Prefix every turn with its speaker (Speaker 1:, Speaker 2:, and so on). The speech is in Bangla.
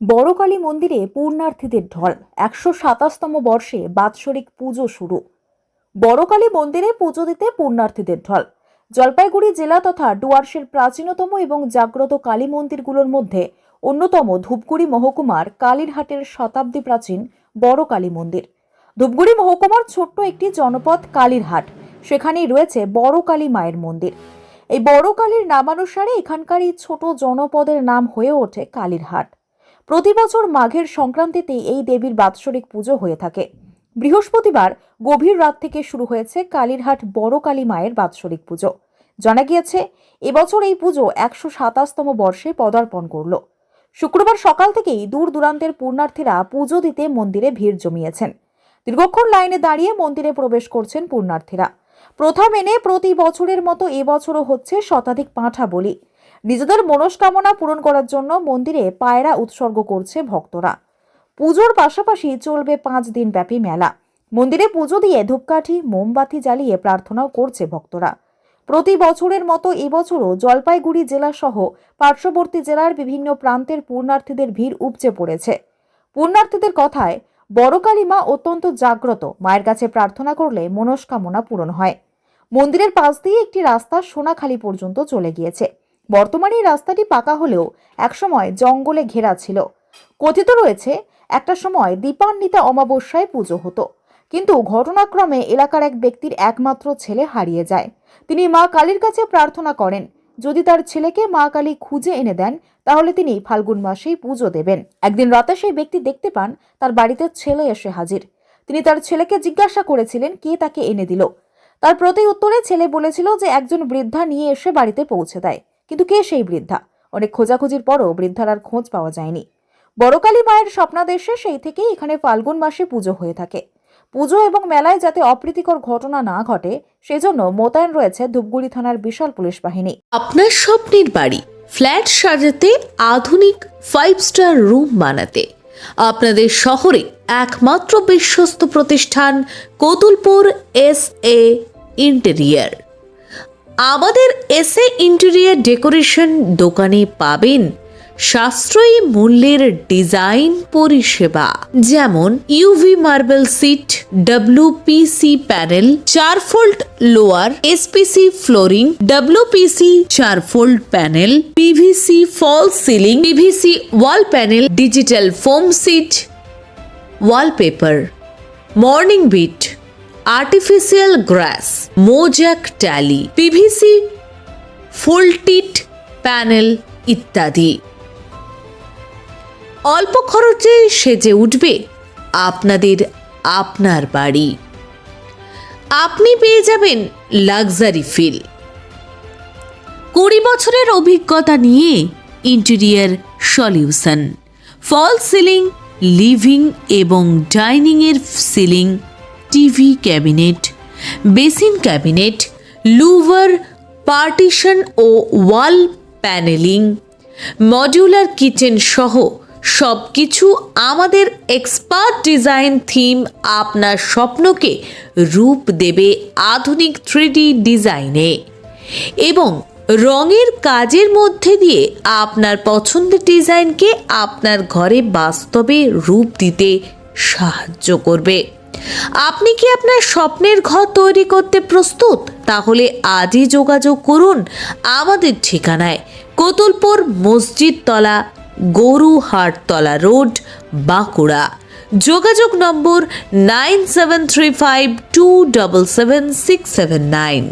Speaker 1: বড়কালী মন্দিরে পূর্ণার্থীদের ঢল। ১২৭তম বর্ষে বাৎসরিক পুজো শুরু। বড়কালী মন্দিরে পুজো দিতে পূর্ণার্থীদের ঢল। জলপাইগুড়ি জেলা তথা ডুয়ার্সের প্রাচীনতম এবং জাগ্রত কালী মন্দিরগুলোর মধ্যে অন্যতম ধূপগুড়ি মহকুমার কালীরহাটের শতাব্দী প্রাচীন বড়কালী মন্দির। ধূপগুড়ি মহকুমার ছোট্ট একটি জনপদ কালীরহাট, সেখানেই রয়েছে বড়কালী মায়ের মন্দির। এই বড়কালীর নামানুসারে এখানকার এই ছোট জনপদের নাম হয়ে ওঠে কালীরহাট। প্রতি বছর মাঘের সংক্রান্তিতে এই দেবীর বাৎসরিক পুজো হয়ে থাকে। বৃহস্পতিবার গভীর রাত থেকে শুরু হয়েছে কালীরহাট বড়কালী মায়ের বাৎসরিক পুজো। জানা গিয়েছে এবছর এই পুজো ১২৭তম বর্ষে পদার্পণ করল। শুক্রবার সকাল থেকেই দূর দূরান্তের পুণ্যার্থীরা পুজো দিতে মন্দিরে ভিড় জমিয়েছেন। দীর্ঘক্ষণ লাইনে দাঁড়িয়ে মন্দিরে প্রবেশ করছেন পুণ্যার্থীরা। প্রথা মেনে প্রতি বছরের মতো এবছরও হচ্ছে শতাধিক পাঁঠা বলি। নিজেদের মনস্কামনা পূরণ করার জন্য মন্দিরে পায়রা উৎসর্গ করছে ভক্তরা। পুজোর পাশাপাশি চলবে ৫ দিন ব্যাপী মেলা। মন্দিরে পুজো দিয়ে ধূপকাঠি মোমবাতি জ্বালিয়ে প্রার্থনাও করছে ভক্তরা। প্রতি বছরের মতো এবছরও জলপাইগুড়ি জেলা সহ পার্শ্ববর্তী জেলার বিভিন্ন প্রান্তের পুণ্যার্থীদের ভিড় উপচে পড়েছে। পুণ্যার্থীদের কথায়, বড়কালী মা অত্যন্ত জাগ্রত। মায়ের কাছে প্রার্থনা করলে মনস্কামনা পূরণ হয়। মন্দিরের পাশ দিয়ে একটি রাস্তা সোনাখালী পর্যন্ত চলে গিয়েছে। বর্তমানে এই রাস্তাটি পাকা হলেও একসময় জঙ্গলে ঘেরা ছিল। কথিত রয়েছে একটা সময় দীপান্বিতা অমাবস্যায় পুজো হতো, কিন্তু ঘটনাক্রমে এলাকার এক ব্যক্তির একমাত্র ছেলে হারিয়ে যায়। তিনি মা কালীর কাছে প্রার্থনা করেন, যদি তার ছেলেকে মা কালী খুঁজে এনে দেন তাহলে তিনি ফাল্গুন মাসেই পুজো দেবেন। একদিন রাতে সেই ব্যক্তি দেখতে পান তার বাড়িতে ছেলে এসে হাজির। তিনি তার ছেলেকে জিজ্ঞাসা করেছিলেন কে তাকে এনে দিল। তার প্রতি উত্তরে ছেলে বলেছিল যে একজন বৃদ্ধা নিয়ে এসে বাড়িতে পৌঁছে দেয়, কিন্তু কে সেই বৃদ্ধা? অনেক খোঁজাখুঁজির পরও বৃদ্ধার আর খোঁজ পাওয়া যায়নি। বড়কালী মায়ের স্বপ্নাদেশে সেই থেকেই এখানে ফাল্গুন মাসে পুজো হয়ে থাকে। পুজো এবং মেলায় যাতে অপ্রীতিকর ঘটনা না ঘটে সেজন্য মোতায়েন রয়েছে ধূপগুড়ি থানার বিশাল পুলিশ বাহিনী।
Speaker 2: আপনার স্বপ্নের বাড়ি ফ্ল্যাট সাজাতে, আধুনিক 5 স্টার রুম বানাতে আপনাদের শহরে একমাত্র বিশ্বস্ত প্রতিষ্ঠান কতুলপুর SA ইন্টেরিয়ার। আমাদের SA ইন্টেরিয়ার ডেকোরেশন দোকানে পাবেন সাশ্রয়ী মূল্যের ডিজাইন পরিষেবা, যেমন UV marble sheet, WPC panel, 4 fold louver, SPC flooring, WPC 4 fold panel, PVC false ceiling, PVC wall panel, digital foam sheet, wallpaper, morning beat, artificial grass, mosaic tile, PVC full টিট প্যানেল ইত্যাদি। অল্প খরচে সেজে উঠবে আপনার বাড়ি। আপনি পেয়ে যাবেন লাক্সারি ফিল। 20 বছরের অভিজ্ঞতা নিয়ে interior solution, false ceiling, living এবং ডাইনিং এর ceiling, TV cabinet, basin cabinet, louver, partition ও ওয়াল প্যানেলিং, মডিউলার কিচেন সহ সবকিছু আমাদের এক্সপার্ট ডিজাইন থিম আপনার স্বপ্নকে রূপ দেবে আধুনিক 3D ডিজাইনে এবং রঙের কাজের মধ্যে দিয়ে আপনার পছন্দের ডিজাইনকে আপনার ঘরে বাস্তবে রূপ দিতে সাহায্য করবে। আপনি কি আপনার স্বপ্নের ঘর তৈরি করতে প্রস্তুত? তাহলে আজই যোগাযোগ করুন আমাদের ঠিকানায়, কতুলপুর মসজিদ তলা, গরুহাটতলা রোড, বাঁকুড়া। যোগাযোগ নম্বর 9735277679।